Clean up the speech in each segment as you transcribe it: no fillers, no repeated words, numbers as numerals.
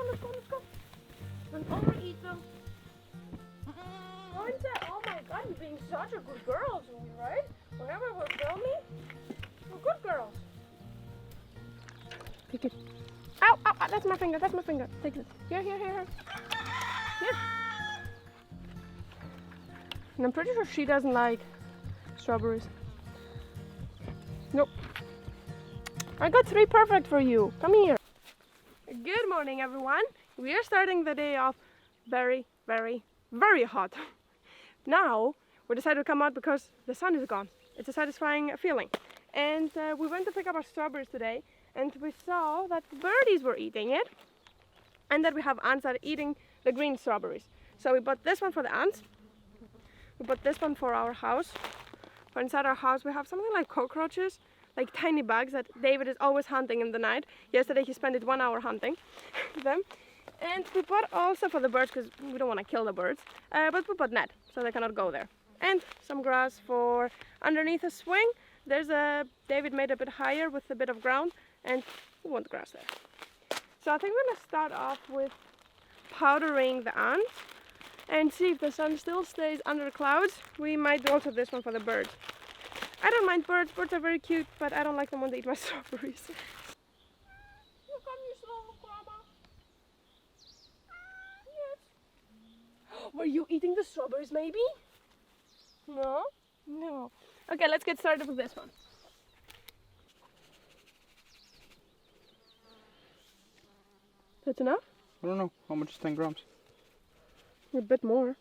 let's go, let's go. And overeat them. Go inside. Oh my god, you're being such a good girl, Zoe, right? Whenever we're filming, we're good girls. Take it. Ow, ow, ow, that's my finger, that's my finger. Take it. Here, here, here, here. Here. And I'm pretty sure she doesn't like strawberries. Nope. I got 3 perfect for you. Come here. Good morning, everyone. We are starting the day off very, very, very hot. Now, we decided to come out because the sun is gone. It's a satisfying feeling. And we went to pick up our strawberries today, and we saw that birdies were eating it, and that we have ants that are eating the green strawberries. So we bought this one for the ants. We bought this one for our house. For inside our house, we have something like cockroaches, like tiny bugs that David is always hunting in the night. Yesterday he spent 1 hour hunting them. And we bought also for the birds, because we don't want to kill the birds, but we bought net, so they cannot go there. And some grass for underneath a swing. There's David made a bit higher with a bit of ground, and we want grass there. So I think we're going to start off with powdering the ants and see if the sun still stays under clouds. We might do also this one for the birds. I don't mind birds, birds are very cute, but I don't like them when they eat my strawberries. Here come you, slow grandma. Yes. Were you eating the strawberries maybe? No? No. Okay, let's get started with this one. That's enough? I don't know. How much is 10 grams? A bit more.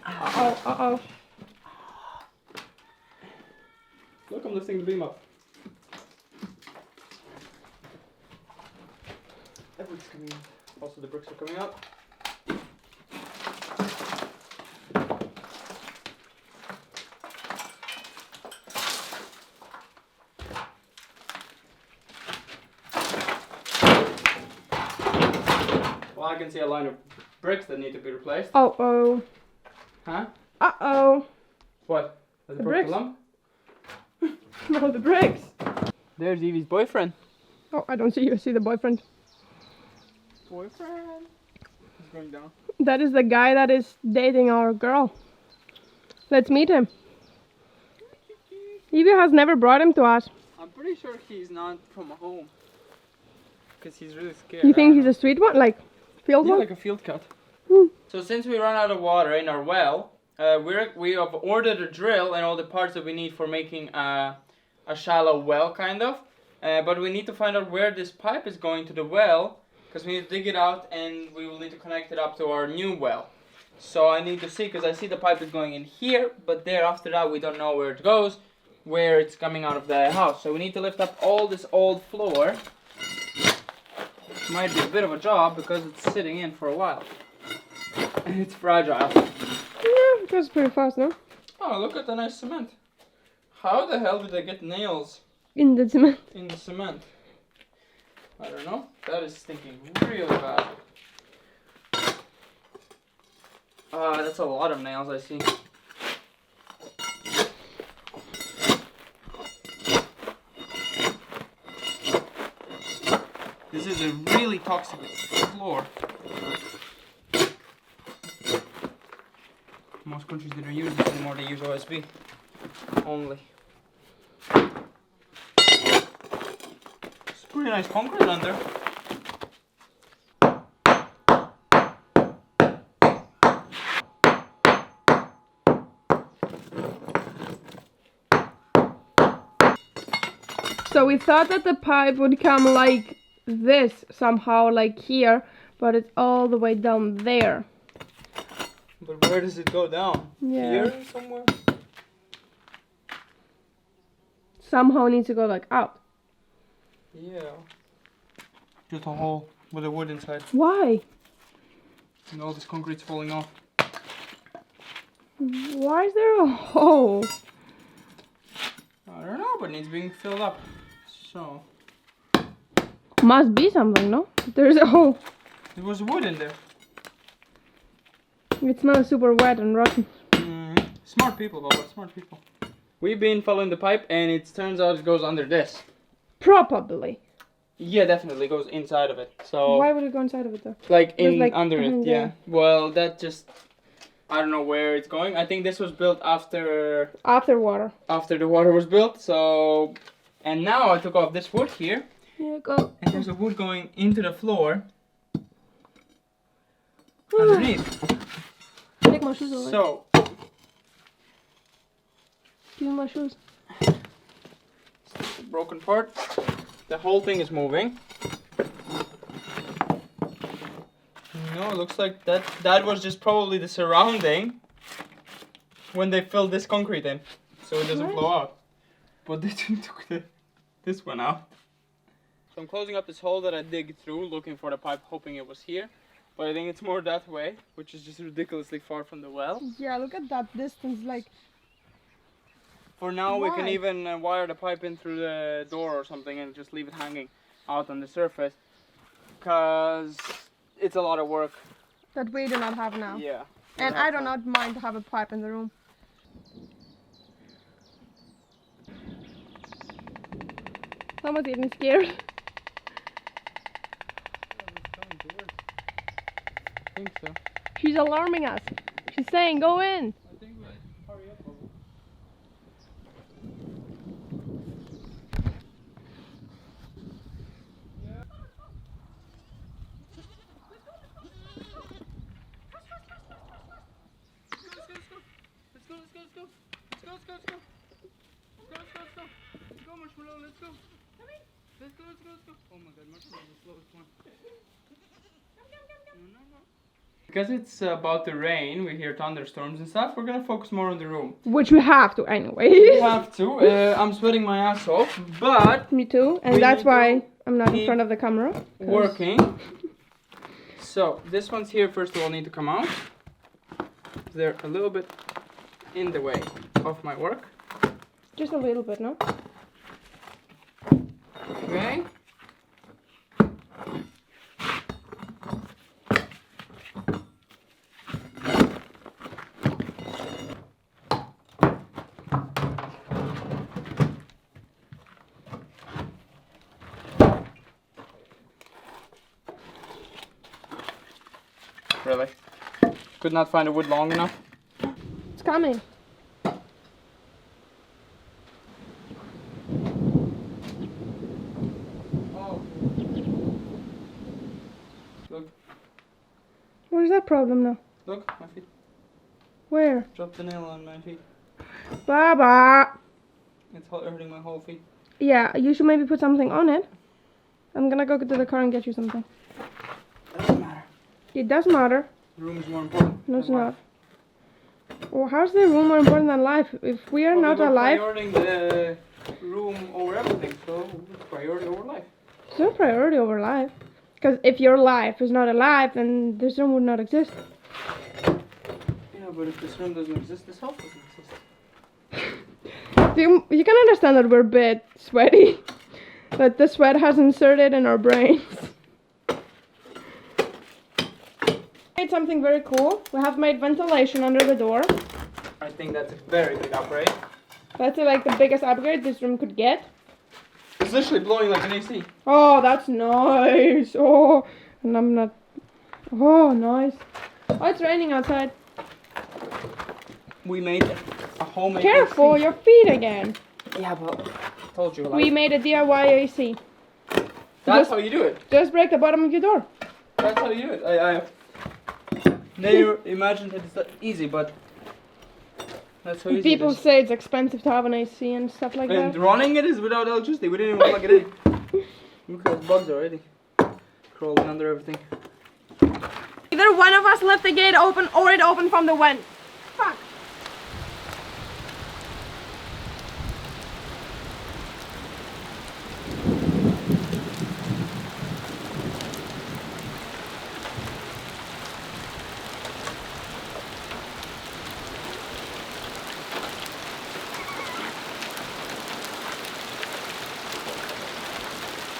Uh-oh, uh-oh. Look, I'm lifting the beam up. Everything's coming in. Also, the bricks are coming up. Well, I can see a line of bricks that need to be replaced. Uh-oh. Huh? Uh-oh. What? Has it The broke the bricks. lump? No, the bricks. There's Evie's boyfriend. Oh, I don't see you. I see the boyfriend. Boyfriend? He's going down. That is the guy that is dating our girl. Let's meet him. Evie has never brought him to us. I'm pretty sure he's not from home. Because he's really scared. You think he's a street one? Like, field one? like a field cut. Hmm. So since we run out of water in our well, we have ordered a drill and all the parts that we need for making a shallow well, kind of. But we need to find out where this pipe is going to the well, because we need to dig it out and we will need to connect it up to our new well. So I need to see, because I see the pipe is going in here, but there after that we don't know where it goes, where it's coming out of the house. So we need to lift up all this old floor. Might be a bit of a job because it's sitting in for a while. And it's fragile. Yeah, it goes pretty fast, no? Oh, look at the nice cement. How the hell did they get nails In the cement. in the cement? I don't know. That is stinking really bad. That's a lot of nails I see. This is a really toxic floor. Most countries that are using this anymore, they use OSB only. It's pretty nice concrete under. So we thought that the pipe would come like this somehow, like here, but it's all the way down there. But where does it go down? Yeah. Here somewhere? Somehow it needs to go like out. Yeah. Just a hole with a wood inside. Why? And all this concrete's falling off. Why is there a hole? I I don't know, but it needs being filled up. So. Must be something, no? There's a hole. There was wood in there. It smells super wet and rotten. Smart people, Baba, smart people. We've been following the pipe and it turns out it goes under this. Probably. Yeah, definitely goes inside of it. So why would it go inside of it though? Like Just in like under it, behind yeah. there. Well, that just I don't know where it's going. I think this was built after water. After the water was built. So and now I took off this wood here. Yeah, go. And there's a wood going into the floor underneath. Take my shoes away. So give me my shoes. the broken part. The whole thing is moving. No, it looks like that was just probably the surrounding when they filled this concrete in, so it doesn't Nice. blow out. But they took this one out. So I'm closing up this hole that I dig through, looking for the pipe, hoping it was here. But I think it's more that way, which is just ridiculously far from the well. Yeah, look at that distance, like. For now, we can Why? even wire the pipe in through the door or something and just leave it hanging out on the surface. Because it's a lot of work. That we do not have now. Yeah. And I do not mind to have a pipe in the room. Someone's even scared. I think so. She's alarming us. She's saying, go in. I think we hurry up. Bubble. Because it's about to rain, we hear thunderstorms and stuff, we're gonna focus more on the room. Which we have to anyway. We have to. I'm sweating my ass off, but Me too. And We that's need to why I'm not in keep front of the camera. 'Cause working. So this one's here first of all need to come out. They're a little bit in the way of my work. Just a little bit, no? Okay. Really? Could not find the wood long enough? It's coming. Oh. Look, What is that problem now? look, my feet. Where? Drop the nail on my feet. Baba! It's hurting my whole feet. Yeah, you should maybe put something on it. I'm gonna go to the car and get you something. Doesn't matter. It does matter. The room is more important. No, it's than not. life. Well, how's the room more important than life? If we are But not we're alive, prioritizing the room over everything, so it's priority over life. it's not priority over life. Because if your life is not alive, then this room would not exist. Yeah, but if this room doesn't exist, this house doesn't exist. You can understand that we're a bit sweaty. That the sweat has inserted in our brains. Made something very cool. We have made ventilation under the door. I think that's a very big upgrade. That's like the biggest upgrade this room could get. It's literally blowing like an AC. Oh, that's nice. Oh, and I'm not. Oh, nice. Oh, it's raining outside. We made a homemade Careful, AC. your feet again. Yeah, but I told you. We made a DIY AC. That's how you do it. Just break the bottom of your door. That's how you do it. I never imagined that it's that easy, but that's how easy People it is. say it's expensive to have an AC and stuff like And that. running it is without electricity. We didn't even plug it in. Look at those bugs already. Crawling under everything. Either one of us left the gate open or it opened from the vent. Fuck.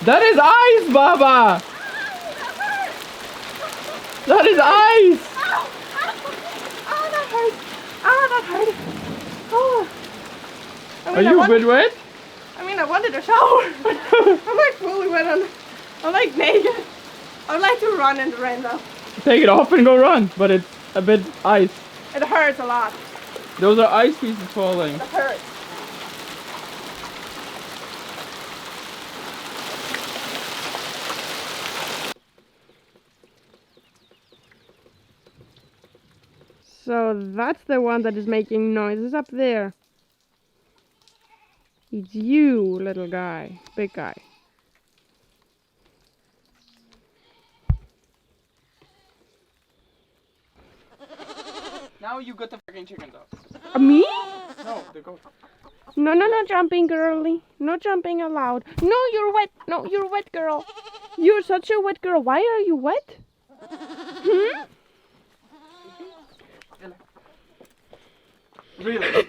That is ice, Baba! That is ice! Ow! Oh, that hurt! Oh, that hurt! Oh. Are you a bit wet? I mean, I wanted a shower. I'm like fully wet on. I'm like naked. I would like to run in the rain though. Take it off and go run, but it's a bit ice. It hurts a lot. Those are ice pieces falling. It hurts. So that's the one that is making noises up there. It's you, little guy, big guy. Now you got the fucking chicken dog. Me? No, the goat. No, jumping, girly. No jumping allowed. No, you're wet. No, you're wet, girl. You're such a wet girl. Why are you wet? Hmm? Really?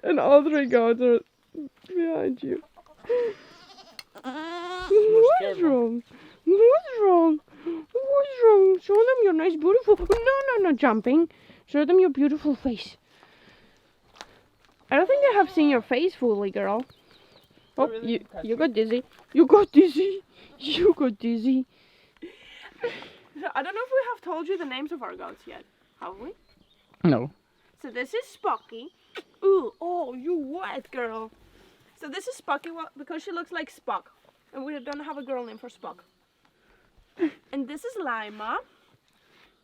And all three goats are behind you. What's wrong? What's wrong? What's wrong? Show them your nice, beautiful... No, jumping. Show them your beautiful face. I don't think they have seen your face fully, girl. Oh, Really? you got dizzy. You got dizzy. You got dizzy. I don't know if we have told you the names of our goats yet. Have we? No. So this is Spocky. Ooh, oh, you wet girl. So this is Spocky because she looks like Spock. And we don't have a girl name for Spock. And this is Lima.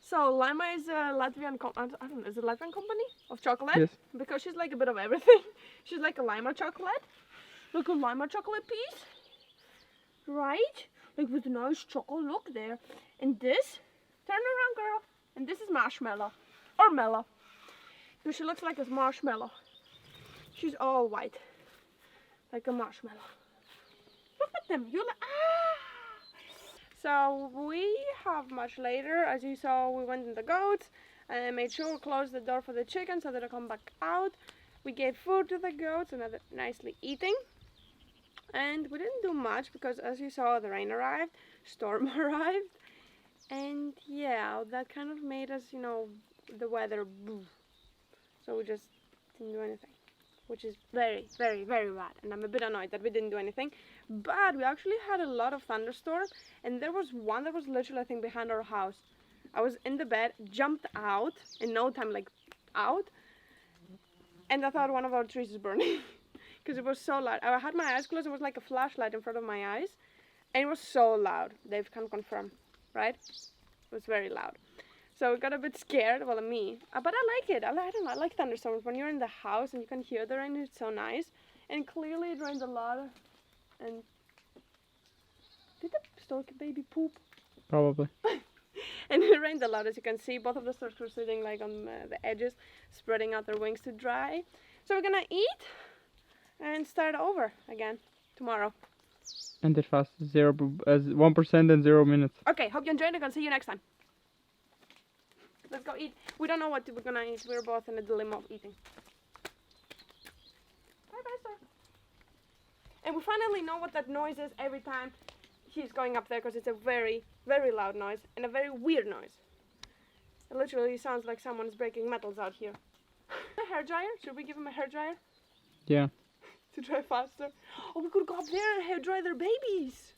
So Lima is a Latvian, I don't know, is it a Latvian company of chocolate? Yes. Because she's like a bit of everything. She's like a Lima chocolate. Look, a Lima chocolate piece. Right? Like with a nice chocolate look there. And this, turn around girl. And this is Marshmallow. Or Mellow. So she looks like a marshmallow. She's all white. Like a marshmallow. Look at them. You So we have much later. As you saw, we went in the goats and made sure we closed the door for the chickens so that they come back out. We gave food to the goats and they're nicely eating. And we didn't do much because as you saw, the rain arrived, storm arrived. And yeah, that kind of made us, you know, the weather boo. So we just didn't do anything, which is very, very, very bad. And I'm a bit annoyed that we didn't do anything. But we actually had a lot of thunderstorms, and there was one that was literally, I think, behind our house. I was in the bed, jumped out in no time, like out, and I thought one of our trees is burning because it was so loud. I had my eyes closed. It was like a flashlight in front of my eyes, and it was so loud. Dave can confirm, right? It was very loud. So I got a bit scared, well, me, but I like it. I don't know, I like thunderstorms. When you're in the house and you can hear the rain, it's so nice. And clearly it rained a lot. And did the stork baby poop? Probably. And it rained a lot, as you can see. Both of the storks were sitting like on the edges, spreading out their wings to dry. So we're gonna eat and start over again tomorrow. And it fast 1% and 0 minutes. Okay, hope you enjoyed. I'm gonna see you next time. Let's go eat. We don't know what we're gonna eat. We're both in a dilemma of eating. Bye, sir. And we finally know what that noise is every time he's going up there because it's a very, very loud noise and a very weird noise. It literally sounds like someone's breaking metals out here. A hairdryer? Should we give him a hairdryer? Yeah. To dry faster? Oh, we could go up there and hairdry their babies.